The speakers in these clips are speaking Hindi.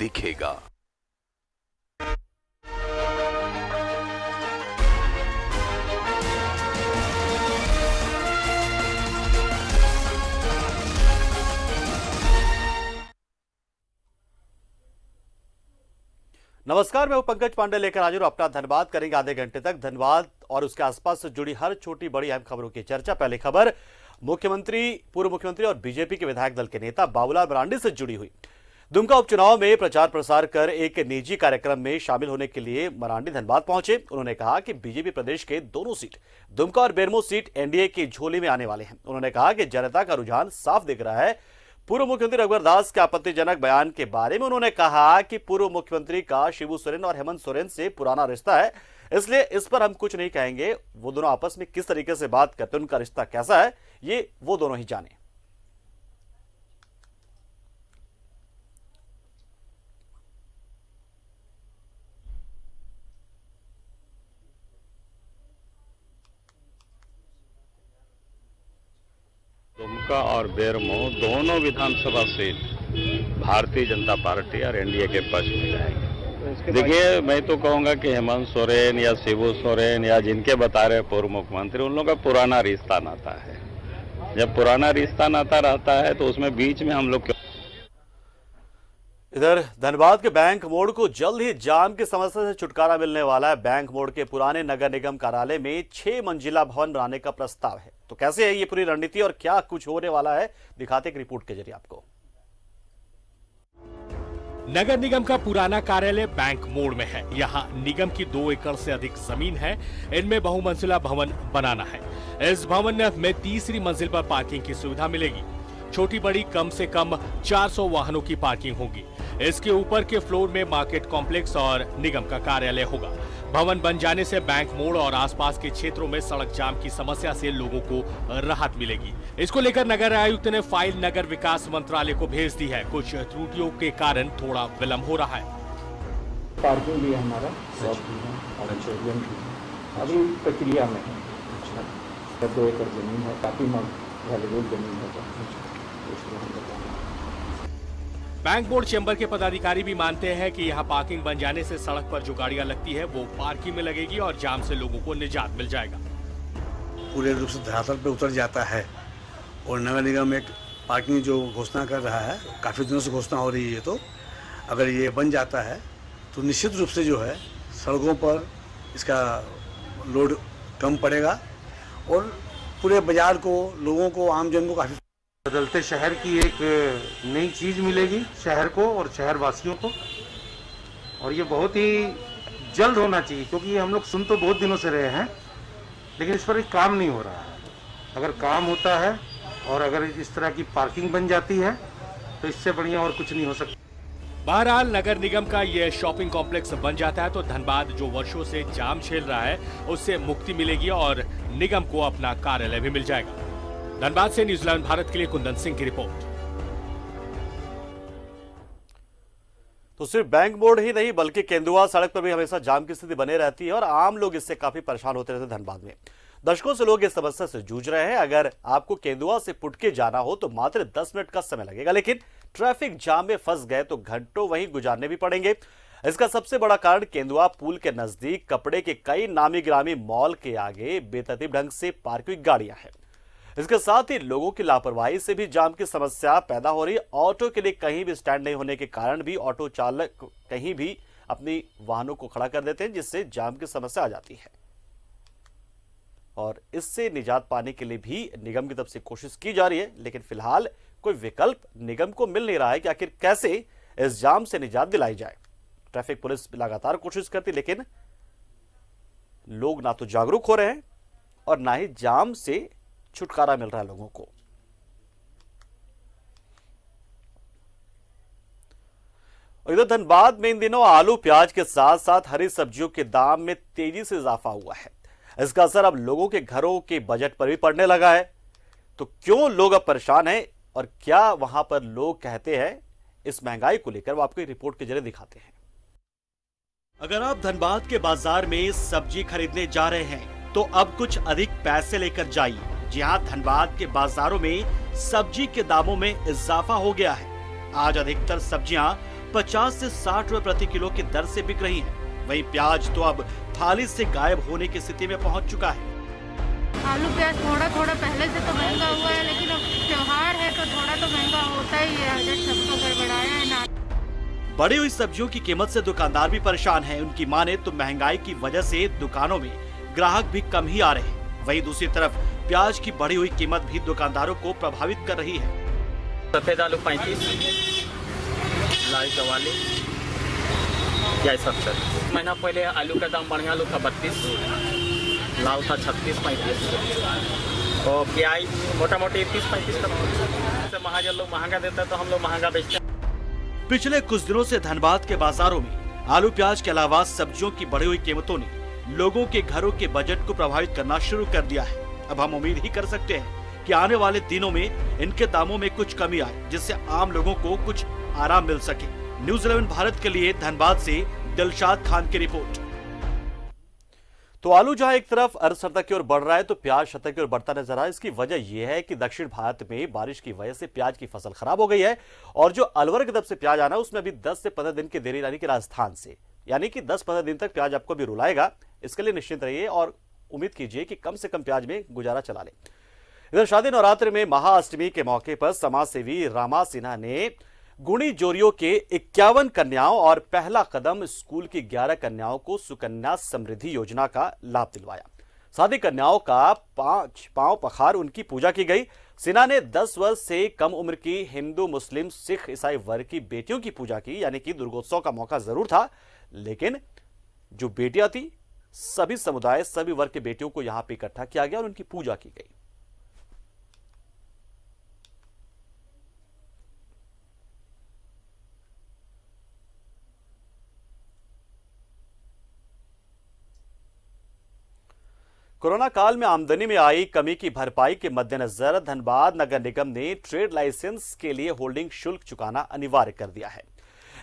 दिखेगा। नमस्कार, मैं हूं पंकज पांडे लेकर हाजिर हूं। अपना धन्यवाद करेंगे आधे घंटे तक। धन्यवाद और उसके आसपास से जुड़ी हर छोटी बड़ी अहम खबरों की चर्चा। पहली खबर पूर्व मुख्यमंत्री और बीजेपी के विधायक दल के नेता बाबूलाल मरांडी से जुड़ी हुई। दुमका उपचुनाव में प्रचार प्रसार कर एक निजी कार्यक्रम में शामिल होने के लिए मरांडी धनबाद पहुंचे। उन्होंने कहा कि बीजेपी प्रदेश के दोनों सीट दुमका और बेरमो सीट एनडीए की झोली में आने वाले हैं। उन्होंने कहा कि जनता का रुझान साफ दिख रहा है। पूर्व मुख्यमंत्री रघुवर दास के आपत्तिजनक बयान के बारे में उन्होंने कहा कि पूर्व मुख्यमंत्री का शिबू सोरेन और हेमंत सोरेन से पुराना रिश्ता है, इसलिए इस पर हम कुछ नहीं कहेंगे। वो दोनों आपस में किस तरीके से बात करते हैं, उनका रिश्ता कैसा है, ये वो दोनों ही जाने। दुमका और बेरमो दोनों विधानसभा सीट भारतीय जनता पार्टी और एनडीए के पक्ष में जाएंगे। देखिए, मैं तो कहूंगा कि हेमंत सोरेन या शिबू सोरेन या जिनके बता रहे पूर्व मुख्यमंत्री, उन लोगों का पुराना रिश्ता नाता है। जब पुराना रिश्ता नाता रहता है तो उसमें बीच में हम लोग इधर धनबाद के बैंक मोड़ को जल्द ही जाम की समस्या से छुटकारा मिलने वाला है। बैंक मोड़ के पुराने नगर निगम कार्यालय में 6 मंजिला भवन बनाने का प्रस्ताव है। तो कैसे है ये पूरी रणनीति और क्या कुछ होने वाला है, दिखाते एक रिपोर्ट के जरिए आपको। नगर निगम का पुराना कार्यालय बैंक मोड़ में है। यहाँ निगम की 2 एकड़ से अधिक जमीन है। इनमें बहुमंजिला भवन बनाना है। इस भवन में तीसरी मंजिल पर पार्किंग की सुविधा मिलेगी। छोटी बड़ी कम से कम 400 वाहनों की पार्किंग होगी। इसके ऊपर के फ्लोर में मार्केट कॉम्प्लेक्स और निगम का कार्यालय होगा। भवन बन जाने से बैंक मोड़ और आसपास के क्षेत्रों में सड़क जाम की समस्या से लोगों को राहत मिलेगी। इसको लेकर नगर आयुक्त ने फाइल नगर विकास मंत्रालय को भेज दी है। कुछ त्रुटियों के कारण थोड़ा विलंब हो रहा है। पार्किंग भी हमारा अभी प्रक्रिया में है। 2 एकड़ जमीन है, काफी वैल्यूएबल जमीन है। बैंक बोर्ड चैम्बर के पदाधिकारी भी मानते हैं कि यहाँ पार्किंग बन जाने से सड़क पर जो गाड़ियां लगती है वो पार्किंग में लगेगी और जाम से लोगों को निजात मिल जाएगा। पूरे रूप से धरातल पे उतर जाता है और नगर निगम एक पार्किंग जो घोषणा कर रहा है, काफ़ी दिनों से घोषणा हो रही है, तो अगर ये बन जाता है तो निश्चित रूप से जो है सड़कों पर इसका लोड कम पड़ेगा और पूरे बाजार को, लोगों को, आमजन को काफ़ी बदलते शहर की एक नई चीज मिलेगी शहर को और शहर वासियों को। और ये बहुत ही जल्द होना चाहिए, क्योंकि हम लोग सुन तो बहुत दिनों से रहे हैं, लेकिन इस पर एक काम नहीं हो रहा है। अगर काम होता है और अगर इस तरह की पार्किंग बन जाती है तो इससे बढ़िया और कुछ नहीं हो सकता। बहरहाल नगर निगम का ये शॉपिंग कॉम्प्लेक्स बन जाता है तो धनबाद जो वर्षों से जाम झेल रहा है उससे मुक्ति मिलेगी और निगम को अपना कार्यालय भी मिल जाएगा। धनबाद से न्यूजीलैंड भारत के लिए कुंदन सिंह की रिपोर्ट। तो सिर्फ बैंक बोर्ड ही नहीं बल्कि केंदुआ सड़क पर भी हमेशा जाम की स्थिति बने रहती है और आम लोग इससे काफी परेशान होते रहते हैं। धनबाद में दशकों से लोग इस समस्या से जूझ रहे हैं। अगर आपको केंदुआ से पुटके जाना हो तो मात्र 10 मिनट का समय लगेगा, लेकिन ट्रैफिक जाम में फंस गए तो घंटों वहीं गुजारने भी पड़ेंगे। इसका सबसे बड़ा कारण केंदुआ पुल के नजदीक कपड़े के कई नामी गिरामी मॉल के आगे बेतरतीब ढंग से पार्क हुई गाड़ियां हैं। इसके साथ ही लोगों की लापरवाही से भी जाम की समस्या पैदा हो रही है। ऑटो के लिए कहीं भी स्टैंड नहीं होने के कारण भी ऑटो चालक कहीं भी अपनी वाहनों को खड़ा कर देते हैं, जिससे जाम की समस्या आ जाती है। और इससे निजात पाने के लिए भी निगम की तरफ से कोशिश की जा रही है, लेकिन फिलहाल कोई विकल्प निगम को मिल नहीं रहा है कि आखिर कैसे इस जाम से निजात दिलाई जाए। ट्रैफिक पुलिस लगातार कोशिश करती, लेकिन लोग ना तो जागरूक हो रहे हैं और ना ही जाम से छुटकारा मिल रहा है लोगों को। इधर धनबाद में इन दिनों आलू प्याज के साथ साथ हरी सब्जियों के दाम में तेजी से इजाफा हुआ है। इसका असर अब लोगों के घरों के बजट पर भी पड़ने लगा है। तो क्यों लोग अब परेशान हैं और क्या वहां पर लोग कहते हैं इस महंगाई को लेकर, वो आपको एक रिपोर्ट के जरिए दिखाते हैं। अगर आप धनबाद के बाजार में सब्जी खरीदने जा रहे हैं तो अब कुछ अधिक पैसे लेकर जाइए। जी हां, धनबाद के बाजारों में सब्जी के दामों में इजाफा हो गया है। आज अधिकतर सब्जियां 50 से 60 रुपए प्रति किलो की दर से बिक रही है। वहीं प्याज तो अब थाली से गायब होने की स्थिति में पहुंच चुका है। आलू प्याज थोड़ा थोड़ा पहले से तो महंगा हुआ है, लेकिन अब त्योहार है तो थोड़ा तो महंगा होता ही है। बजट सबको गड़बड़ाया है ना। बढ़ी हुई सब्जियों की कीमत से दुकानदार भी परेशान हैं। उनकी माने तो महंगाई की वजह से दुकानों में ग्राहक भी कम ही आ रहे हैं। वहीं दूसरी तरफ प्याज की बढ़ी हुई कीमत भी दुकानदारों को प्रभावित कर रही है। सफेद आलू 35, लाल 44, यही सब सर। महीना पहले आलू का दाम बढ़िया आलू था 32, लाल था 36-35 और प्याज मोटा मोटी 30-35 तक। महाजन लोग महंगा देता है तो हम लोग महंगा बेचते हैं। पिछले कुछ दिनों से धनबाद के बाजारों में आलू प्याज के अलावा सब्जियों की बढ़ी हुई कीमतों ने लोगों के घरों के बजट को प्रभावित करना शुरू कर दिया है। अब हम उम्मीद ही कर सकते हैं कि आने वाले दिनों में इनके दामों में कुछ कमी आए, जिससे आम लोगों को कुछ आराम मिल सके। न्यूज़ 11 भारत के लिए धनबाद से दिलशाद खान की रिपोर्ट। तो आलू जहां एक तरफ अर्धशतक की ओर बढ़ रहा है तो प्याज शतक की ओर बढ़ता नजर आया। इसकी वजह यह है कि दक्षिण भारत में बारिश की वजह से प्याज की फसल खराब हो गई है और जो अलवर की तरफ से प्याज आना है उसमें अभी 10 से 15 दिन की देरी, यानी कि राजस्थान से, यानी कि 10-15 दिन तक प्याज आपको भी रुलाएगा। इसके लिए निश्चिंत रहिए और उम्मीद कीजिए कि कम से कम प्याज में गुजारा चला ले। इधर शादी नवरात्र में महाअष्टमी के मौके पर समाज सेवी रामा सिन्हा ने गुणी जोरियों के 51 कन्याओं और पहला कदम स्कूल की 11 कन्याओं को सुकन्या समृद्धि योजना का लाभ दिलवाया। साथ ही कन्याओं का 5 पांव पखार उनकी पूजा की गई। सिन्हा ने 10 वर्ष से कम उम्र की हिंदू, मुस्लिम, सिख, ईसाई वर्ग की बेटियों की पूजा की, यानी कि दुर्गोत्सव का मौका जरूर था, लेकिन जो बेटियां थी सभी समुदाय, सभी वर्ग के बेटियों को यहां पर इकट्ठा किया गया और उनकी पूजा की गई। कोरोना काल में आमदनी में आई कमी की भरपाई के मद्देनजर धनबाद नगर निगम ने ट्रेड लाइसेंस के लिए होल्डिंग शुल्क चुकाना अनिवार्य कर दिया है।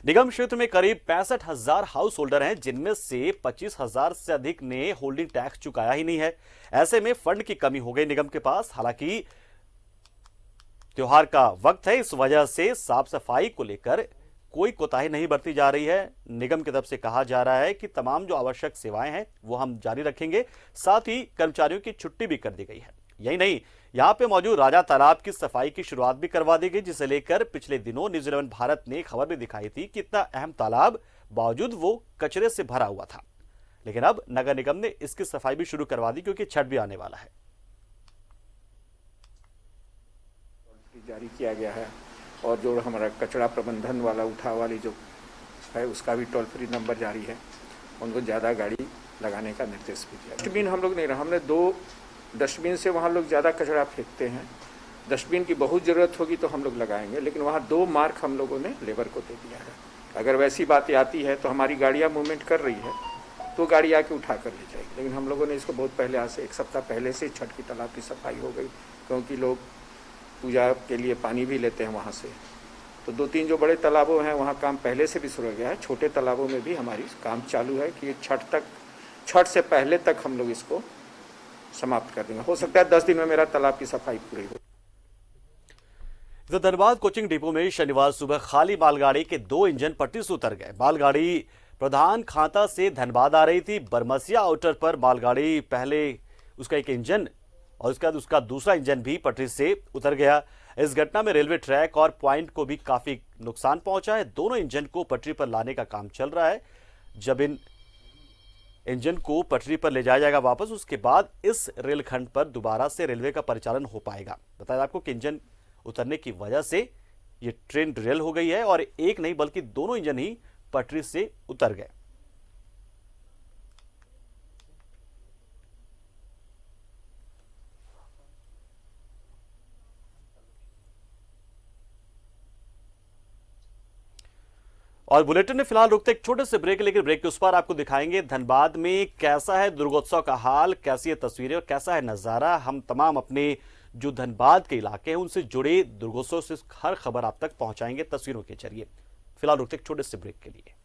निगम क्षेत्र में करीब 65,000 हाउस होल्डर हैं, जिनमें से 25,000 से अधिक ने होल्डिंग टैक्स चुकाया ही नहीं है। ऐसे में फंड की कमी हो गई निगम के पास। हालांकि त्योहार का वक्त है, इस वजह से साफ सफाई को लेकर कोई कोताही नहीं बरती जा रही है। निगम की तरफ से कहा जा रहा है कि तमाम जो आवश्यक सेवाएं हैं वो हम जारी रखेंगे। साथ ही कर्मचारियों की छुट्टी भी कर दी गई है। यही नहीं, यहां पे मौजूद राजा तालाब की सफाई की शुरुआत भी करवा दी गई, जिसे लेकर पिछले दिनों न्यूज़ 11 भारत ने खबर भी दिखाई थी कि इतना अहम तालाब बावजूद वो कचरे से भरा हुआ था। लेकिन अब नगर निगम ने इसकी सफाई भी शुरू करवा दी, क्योंकि छठ भी आने वाला है। जारी किया गया है और जो हमारा कचरा प्रबंधन वाला उठा वाली जो है उसका भी टोल फ्री नंबर जारी है। उनको ज़्यादा गाड़ी लगाने का निर्देश भी दिया। डस्टबिन हम लोग नहीं रहा, हमने 2 डस्टबिन से वहाँ लोग ज़्यादा कचरा फेंकते हैं। डस्टबिन की बहुत ज़रूरत होगी तो हम लोग लगाएंगे, लेकिन वहाँ 2 मार्क हम लोगों ने लेबर को दे दिया है। अगर वैसी बातें आती है तो हमारी गाड़ियाँ मूवमेंट कर रही है तो गाड़ी आके उठा कर ले जाएगी। लेकिन हम लोगों ने इसको बहुत पहले, आज से 1 सप्ताह पहले से छठ की तालाब की सफाई हो गई, क्योंकि लोग पूजा के लिए पानी भी लेते हैं वहाँ से। तो 2-3 जो बड़े तालाबों हैं वहाँ काम पहले से भी शुरू हो गया है। छोटे तालाबों में भी हमारी काम चालू है कि छठ से पहले तक हम लोग इसको समाप्त कर देंगे। हो सकता है 10 दिन में मेरा तालाब की सफाई पूरी हो। धनबाद कोचिंग डिपो में शनिवार सुबह खाली मालगाड़ी के 2 इंजन पटरी से उतर गए। मालगाड़ी प्रधान खांता से धनबाद आ रही थी। बरमसिया आउटर पर मालगाड़ी पहले उसका एक इंजन और उसके बाद उसका दूसरा इंजन भी पटरी से उतर गया। इस घटना में रेलवे ट्रैक और पॉइंट को भी काफी नुकसान पहुंचा है। दोनों इंजन को पटरी पर लाने का काम चल रहा है। जब इन इंजन को पटरी पर ले जाया जाएगा वापस, उसके बाद इस रेलखंड पर दोबारा से रेलवे का परिचालन हो पाएगा। बताया आपको कि इंजन उतरने की वजह से ये ट्रेन डिरेल हो गई है और एक नहीं बल्कि दोनों इंजन ही पटरी से उतर गए। और बुलेटिन में फिलहाल रुकते एक छोटे से ब्रेक, लेकिन ब्रेक के उस पर आपको दिखाएंगे धनबाद में कैसा है दुर्गोत्सव का हाल, कैसी है तस्वीरें और कैसा है नजारा। हम तमाम अपने जो धनबाद के इलाके हैं उनसे जुड़े दुर्गोत्सव से हर खबर आप तक पहुंचाएंगे तस्वीरों के जरिए। फिलहाल रुकते एक छोटे से ब्रेक के लिए।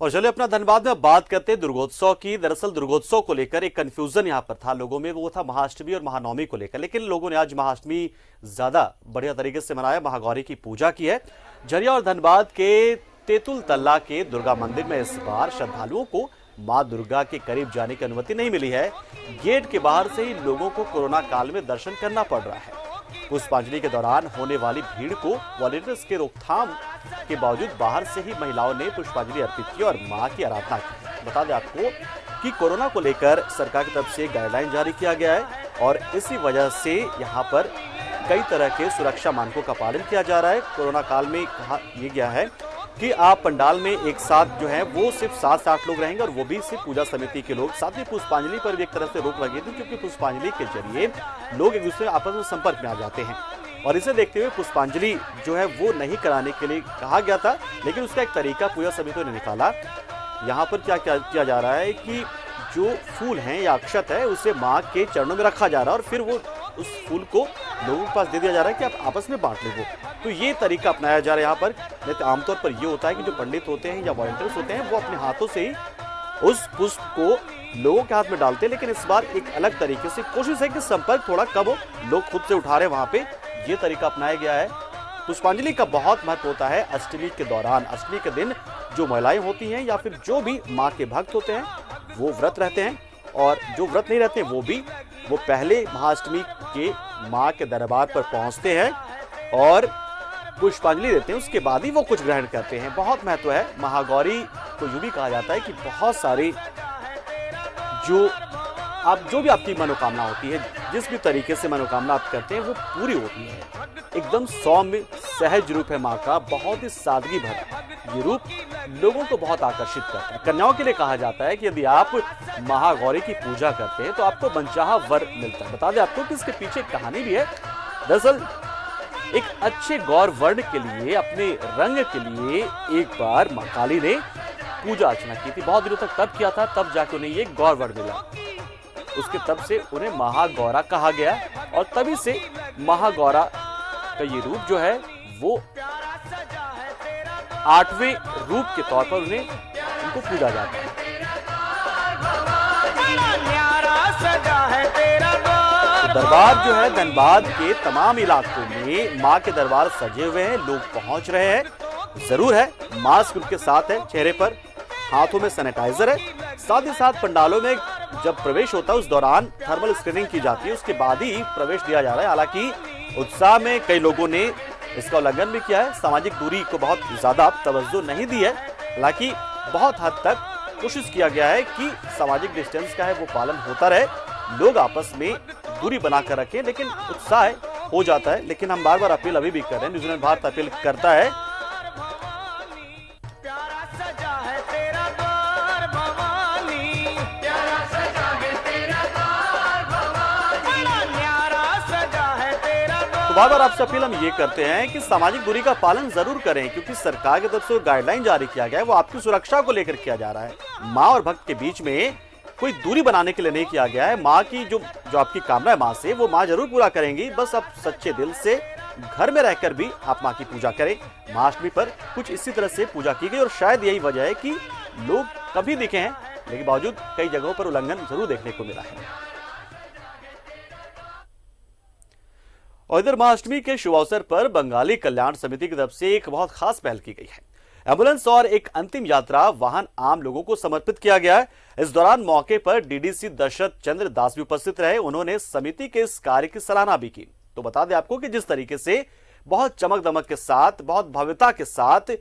और चलिए अपना धनबाद में बात करते हैं दुर्गोत्सव की। दरअसल दुर्गोत्सव को लेकर एक कंफ्यूजन यहां पर था लोगों में, वो था महाअष्टमी और महानवमी को लेकर। लेकिन लोगों ने आज महाअष्टमी ज्यादा बढ़िया तरीके से मनाया, महागौरी की पूजा की है। झरिया और धनबाद के तेतुल तल्ला के दुर्गा मंदिर में इस बार श्रद्धालुओं को मां दुर्गा के करीब जाने की अनुमति नहीं मिली है। गेट के बाहर से ही लोगों को कोरोना काल में दर्शन करना पड़ रहा है। पुष्पांजलि के दौरान होने वाली भीड़ को वॉलंटियर्स के रोकथाम के बावजूद बाहर से ही महिलाओं ने पुष्पांजलि अर्पित की और मां की आराधना की। बता दें आपको कि कोरोना को लेकर सरकार की तरफ से गाइडलाइन जारी किया गया है और इसी वजह से यहां पर कई तरह के सुरक्षा मानकों का पालन किया जा रहा है। कोरोना काल में कहा यह गया है कि आप पंडाल में एक साथ जो है वो सिर्फ 7 से 8 लोग रहेंगे और वो भी सिर्फ पूजा समिति के लोग। साथ ही पुष्पांजलि पर भी एक तरह से रोक लगी थी, क्योंकि पुष्पांजलि के जरिए लोग एक दूसरे आपस में संपर्क में आ जाते हैं और इसे देखते हुए पुष्पांजलि जो है वो नहीं कराने के लिए कहा गया था। लेकिन उसका एक तरीका पूजा समितियों ने निकाला। यहाँ पर क्या किया जा रहा है कि जो फूल हैं या अक्षत है उसे माँ के चरणों में रखा जा रहा है और फिर वो उस फूल को लोगों के पास दे दिया जा रहा है कि आप आपस में बांट लो। तो ये तरीका अपनाया जा रहा है यहाँ पर। नहीं तो आमतौर पर ये होता है कि जो पंडित होते हैं या वॉलंटियर्स होते हैं वो अपने हाथों से ही उस पुष्प को लोगों के हाथ में डालते हैं। लेकिन इस बार एक अलग तरीके से कोशिश है कि संपर्क थोड़ा कम हो, लोग खुद से उठा रहे वहां पे, ये तरीका अपनाया गया है। पुष्पांजलि का बहुत महत्व होता है अष्टमी के दौरान। अष्टमी के दिन जो महिलाएं होती हैं या फिर जो भी माँ के भक्त होते हैं वो व्रत रहते हैं, और जो व्रत नहीं रहते वो पहले महाअष्टमी के माँ के दरबार पर पहुंचते हैं और पुष्पांजलि देते हैं, उसके बाद ही वो कुछ ग्रहण करते हैं। बहुत महत्व है। महागौरी को यूं भी कहा जाता है कि बहुत सारे जो भी आपकी मनोकामना होती है, जिस भी तरीके से मनोकामना आप करते हैं वो पूरी होती है। एकदम सौम्य सहज रूप है माँ का, बहुत ही सादगी भरा ये रूप लोगों को बहुत आकर्षित करता है। कन्याओं के लिए कहा जाता है कि यदि आप महागौरी की पूजा करते हैं तो आपको मनचाहा वर मिलता है। बता दें आपको कि इसके पीछे कहानी भी है। दरअसल एक अच्छे गौर वर्ण के लिए, अपने रंग के लिए एक बार मां काली ने पूजा अर्चना की थी। बहुत दिनों तक तब किया था, तब जाकर उन्हें ये गौर वर्ण मिला। उसके तब से उन्हें महागौरा कहा गया और तभी से महागौरा का ये रूप जो है वो 8वें रूप के तौर पर उनको पूजा जाता है। तो दरबार जो है धनबाद के तमाम इलाकों में मां के दरबार सजे हुए हैं, लोग पहुंच रहे हैं। जरूर है मास्क उनके साथ है, चेहरे पर, हाथों में सैनिटाइजर है। साथ ही साथ पंडालों में जब प्रवेश होता है उस दौरान थर्मल स्क्रीनिंग की जाती है, उसके बाद ही प्रवेश दिया जा रहा है। हालांकि उत्साह में कई लोगों ने इसका उल्लंघन भी किया है, सामाजिक दूरी को बहुत ज्यादा तवज्जो नहीं दी है। हालांकि बहुत हद तक कोशिश किया गया है कि सामाजिक डिस्टेंस का है वो पालन होता रहे, लोग आपस में दूरी बनाकर रखें। लेकिन उत्साह हो जाता है। लेकिन हम बार बार अपील अभी भी कर रहे हैं, न्यूजीलैंड भारत अपील करता है बार बार आपसे अपील हम ये करते हैं कि सामाजिक दूरी का पालन जरूर करें, क्योंकि सरकार की तरफ से गाइडलाइन जारी किया गया है वो आपकी सुरक्षा को लेकर किया जा रहा है। माँ और भक्त के बीच में कोई दूरी बनाने के लिए नहीं किया गया है। माँ की जो आपकी कामना है माँ से, वो माँ जरूर पूरा करेंगी। बस आप सच्चे दिल से घर में रहकर भी आप माँ की पूजा करें। महाअष्टमी पर कुछ इसी तरह से पूजा की गई और शायद यही वजह है कि लोग कभी दिखे हैं, लेकिन बावजूद कई जगहों पर उल्लंघन जरूर देखने को मिला है। और इधर महाअष्टमी के शुभ अवसर पर बंगाली कल्याण समिति की तरफ से एक बहुत खास पहल की गई है। एम्बुलेंस और एक अंतिम यात्रा वाहन आम लोगों को समर्पित किया गया है। इस दौरान मौके पर डीडीसी दशरथ चंद्र दास भी उपस्थित रहे। उन्होंने समिति के इस कार्य की सराहना भी की। तो बता दें आपको कि जिस तरीके से बहुत चमक दमक के साथ, बहुत भव्यता के साथ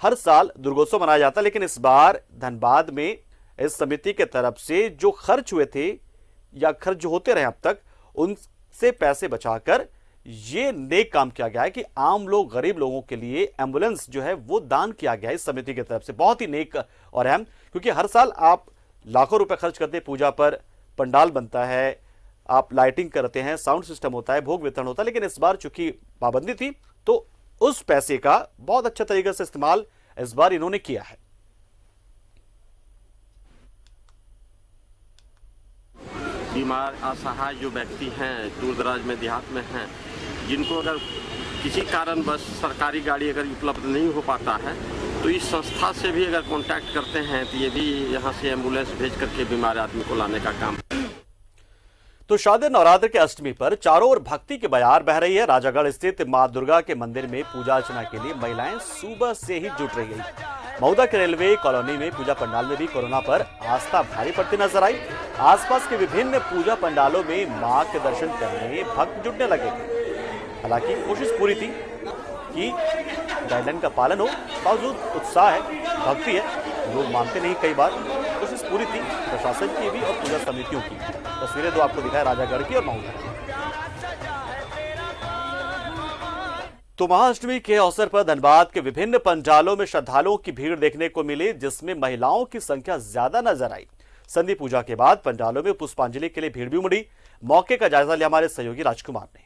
हर साल दुर्गोत्सव मनाया जाता है, लेकिन इस बार धनबाद में इस समिति के तरफ से जो खर्च हुए थे या खर्च जो होते रहे अब तक, उनसे पैसे बचाकर ये नेक काम किया गया है कि आम लोग, गरीब लोगों के लिए एम्बुलेंस जो है वो दान किया गया है इस समिति की तरफ से। बहुत ही नेक और अहम, क्योंकि हर साल आप लाखों रुपए खर्च करते हैं पूजा पर, पंडाल बनता है, आप लाइटिंग करते हैं, साउंड सिस्टम होता है, भोग वितरण होता है, लेकिन इस बार चूंकि पाबंदी थी तो उस पैसे का बहुत अच्छा तरीके से इस्तेमाल इस बार इन्होंने किया है। बीमार असहाय जो व्यक्ति हैं, दूर दराज में देहात में हैं, जिनको अगर किसी कारण बस सरकारी गाड़ी अगर उपलब्ध नहीं हो पाता है तो इस संस्था से भी अगर कांटेक्ट करते हैं तो ये भी यहाँ से एम्बुलेंस भेज करके बीमार आदमी को लाने का काम। तो शारदीय नवरात्र के अष्टमी पर चारों ओर भक्ति की बयार बह रही है। राजागढ़ स्थित मां दुर्गा के मंदिर में पूजा अर्चना के लिए महिलाएं सुबह से ही जुट रही गई। मऊदा के रेलवे कॉलोनी में पूजा पंडाल में भी कोरोना पर आस्था भारी पड़ती नजर आई। आसपास के विभिन्न पूजा पंडालों में मां के दर्शन करने भक्त जुटने लगे थे। हालांकि कोशिश पूरी थी कि गाइडलाइन का पालन हो, बावजूद उत्साह है, भक्ति है, लोग मानते नहीं। कई बार कोशिश पूरी थी प्रशासन की भी और पूजा समितियों की। तस्वीरें दो आपको दिखाए राजागढ़ की और मऊदा की। तो महाअष्टमी के अवसर पर धनबाद के विभिन्न पंडालों में श्रद्धालुओं की भीड़ देखने को मिली, जिसमें महिलाओं की संख्या ज्यादा नजर आई। संधि पूजा के बाद पंडालों में पुष्पांजलि के लिए भीड़ भी उमड़ी। मौके का जायजा लिया हमारे सहयोगी राजकुमार ने।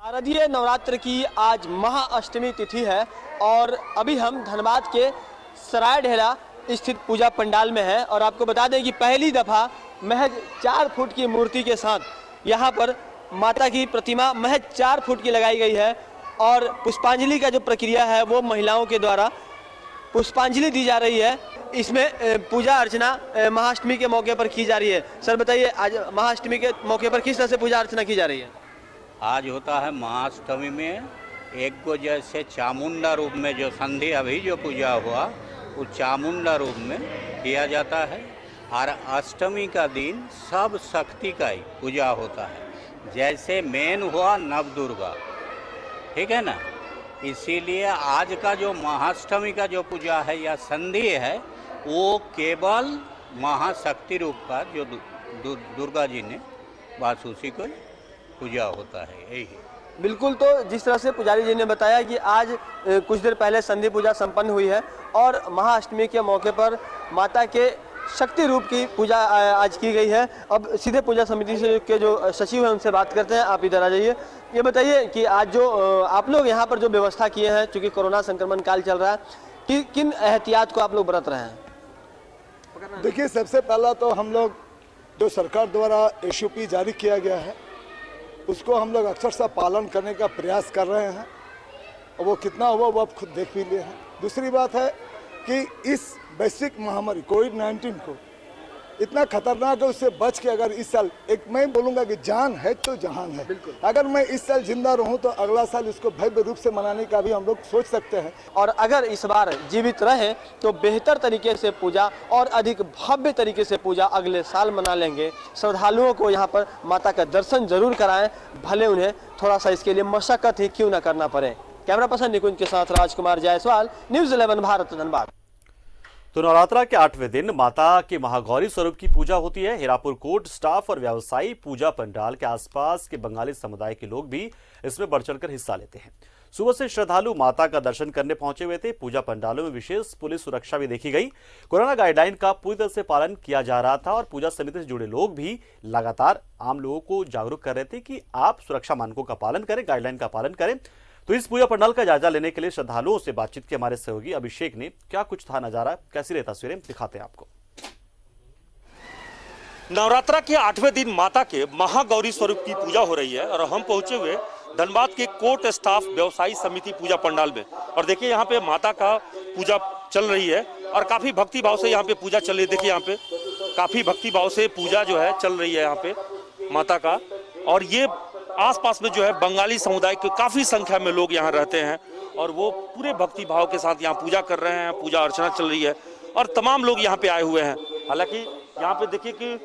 शारदीय नवरात्र की आज महाअष्टमी तिथि है और अभी हम धनबाद के सराय ढेला स्थित पूजा पंडाल में हैं और आपको बता दें कि पहली दफा महज 4 फुट की मूर्ति के साथ यहाँ पर माता की प्रतिमा महज 4 फुट की लगाई गई है और पुष्पांजलि का जो प्रक्रिया है वो महिलाओं के द्वारा पुष्पांजलि दी जा रही है। इसमें पूजा अर्चना महाअष्टमी के मौके पर की जा रही है। सर बताइए, आज महाअष्टमी के मौके पर किस तरह से पूजा अर्चना की जा रही है? आज होता है महाअष्टमी में एक को जैसे चामुंडा रूप में जो संधि अभी जो पूजा हुआ वो चामुंडा रूप में किया जाता है और अष्टमी का दिन सब शक्ति का ही पूजा होता है। जैसे मेन हुआ नवदुर्गा, ठीक है ना, इसीलिए आज का जो महाअष्टमी का जो पूजा है या संधि है वो केवल महाशक्ति रूप का जो दुर्गा जी ने बस उसी को पूजा होता है, यही। बिल्कुल, तो जिस तरह से पुजारी जी ने बताया कि आज कुछ देर पहले संधि पूजा संपन्न हुई है और महाअष्टमी के मौके पर माता के शक्ति रूप की पूजा आज की गई है। अब सीधे पूजा समिति से के जो सचिव हैं उनसे बात करते हैं। आप इधर आ जाइए। ये बताइए कि आज जो आप लोग यहाँ पर जो व्यवस्था किए हैं, चूँकि कोरोना संक्रमण काल चल रहा है, कि किन एहतियात को आप लोग बरत रहे हैं? देखिए, सबसे पहला तो हम लोग जो सरकार द्वारा SOP जारी किया गया है उसको हम लोग अक्षरशः पालन करने का प्रयास कर रहे हैं और वो कितना हुआ वो आप खुद देख भी लिए हैं। दूसरी बात है कि इस वैश्विक महामारी कोविड-19 को इतना खतरनाक है, उससे बच के अगर इस साल मैं बोलूँगा कि जान है तो जहान है। अगर मैं इस साल जिंदा रहूँ तो अगला साल इसको भव्य रूप से मनाने का भी हम लोग सोच सकते हैं और अगर इस बार जीवित रहे तो बेहतर तरीके से पूजा और अधिक भव्य तरीके से पूजा अगले साल मना लेंगे। श्रद्धालुओं को यहाँ पर माता का दर्शन जरूर कराएं, भले उन्हें थोड़ा सा इसके लिए मशक्कत ही क्यों न करना पड़े। कैमरा पर्सन निकुंज के साथ राजकुमार जायसवाल, न्यूज़ 11 भारत, धनबाद। तो नवरात्रा के 8वें दिन माता के महागौरी स्वरूप की पूजा होती है। हीरापुर कोर्ट स्टाफ और व्यवसायी पूजा पंडाल के आसपास के बंगाली समुदाय के लोग भी इसमें बढ़ चढ़कर हिस्सा लेते हैं। सुबह से श्रद्धालु माता का दर्शन करने पहुंचे हुए थे। पूजा पंडालों में विशेष पुलिस सुरक्षा भी देखी गई। कोरोना गाइडलाइन का पूरी तरह से पालन किया जा रहा था और पूजा समिति से जुड़े लोग भी लगातार आम लोगों को जागरूक कर रहे थे कि आप सुरक्षा मानकों का पालन करें, गाइडलाइन का पालन करें। तो इस पूजा पंडाल का जायजा लेने के लिए श्रद्धालुओं से बातचीत की हमारे सहयोगी अभिषेक ने। क्या कुछ था नजारा, कैसी रही तस्वीरें, दिखाते हैं आपको। नवरात्रा के 8वें दिन माता के महागौरी स्वरूप की पूजा हो रही है और हम पहुंचे हुए धनबाद के कोर्ट स्टाफ व्यवसायी समिति पूजा पंडाल में और देखिए यहाँ पे माता का पूजा चल रही है और काफी भक्ति भाव से यहाँ पे पूजा चल रही है। देखिए यहाँ पे काफी भक्ति भाव से पूजा जो है चल रही है यहाँ पे माता का और ये आसपास में जो है बंगाली समुदाय के काफी संख्या में लोग यहाँ रहते हैं और वो पूरे भक्ति भाव के साथ यहाँ पूजा कर रहे हैं। पूजा अर्चना चल रही है और तमाम लोग यहाँ पे आए हुए हैं। हालांकि यहाँ पे देखिए कि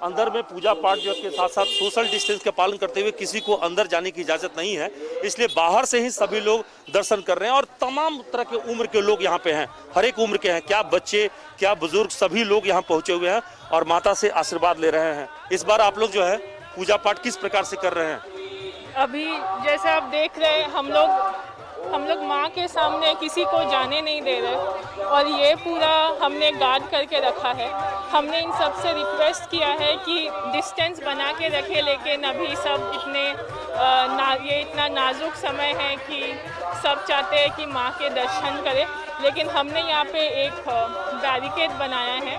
अंदर में पूजा पाठ जो के साथ साथ सोशल डिस्टेंस का पालन करते हुए किसी को अंदर जाने की इजाजत नहीं है, इसलिए बाहर से ही सभी लोग दर्शन कर रहे हैं और तमाम तरह के उम्र के लोग यहाँ पे हैं, हर एक उम्र के हैं, क्या बच्चे क्या बुजुर्ग, सभी लोग यहाँ पहुंचे हुए हैं और माता से आशीर्वाद ले रहे हैं। इस बार आप लोग जो है पूजा पाठ किस प्रकार से कर रहे हैं? अभी जैसे आप देख रहे हैं हम लोग माँ के सामने किसी को जाने नहीं दे रहे और ये पूरा हमने गार्ड करके रखा है। हमने इन सब से रिक्वेस्ट किया है कि डिस्टेंस बना के रखे, लेकिन अभी सब ये इतना नाजुक समय है कि सब चाहते हैं कि माँ के दर्शन करें, लेकिन हमने यहाँ पे एक बैरिकेड बनाया है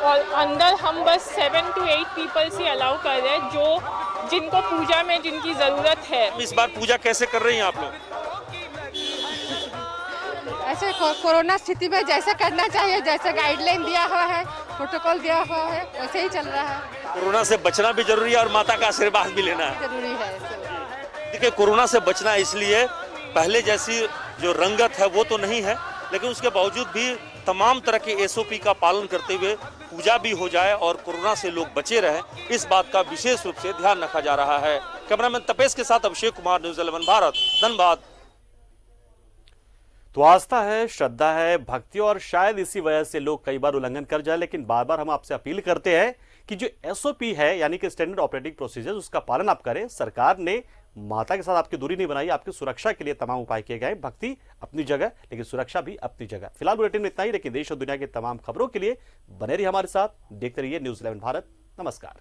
और अंदर हम बस 7 to 8 पीपल्स ही अलाउ कर रहे हैं जिनको पूजा में जिनकी ज़रूरत है। इस बार पूजा कैसे कर रही हैं आप लोग? ऐसे कोरोना स्थिति में जैसा करना चाहिए, जैसा गाइडलाइन दिया हुआ है, प्रोटोकॉल दिया हुआ है, वैसे ही चल रहा है। कोरोना से बचना भी जरूरी है और माता का आशीर्वाद भी लेना है जरूरी है। देखिए, कोरोना से बचना इसलिए पहले जैसी जो रंगत है वो तो नहीं है, लेकिन उसके बावजूद भी तमाम तरह के SOP का पालन करते हुए पूजा भी हो जाए और कोरोना से लोग बचे रहें, इस बात का विशेष रूप से ध्यान रखा जा रहा है। कैमरामैन तपेश के साथ अभिषेक कुमार, न्यूज़ 11 भारत, धनबाद। तो आस्था है, श्रद्धा है, भक्ति, और शायद इसी वजह से लोग कई बार उल्लंघन कर जाए, लेकिन बार बार हम आपसे अपील करते हैं कि जो SOP है यानी कि स्टैंडर्ड ऑपरेटिंग प्रोसीजर, उसका पालन आप करें। सरकार ने माता के साथ आपकी दूरी नहीं बनाई, आपकी सुरक्षा के लिए तमाम उपाय किए गए। भक्ति अपनी जगह, लेकिन सुरक्षा भी अपनी जगह। फिलहाल बुलेटिन में इतना ही, लेकिन देश और दुनिया की तमाम खबरों के लिए बने रहिए हमारे साथ, देखते रहिए न्यूज़ 11 भारत। नमस्कार।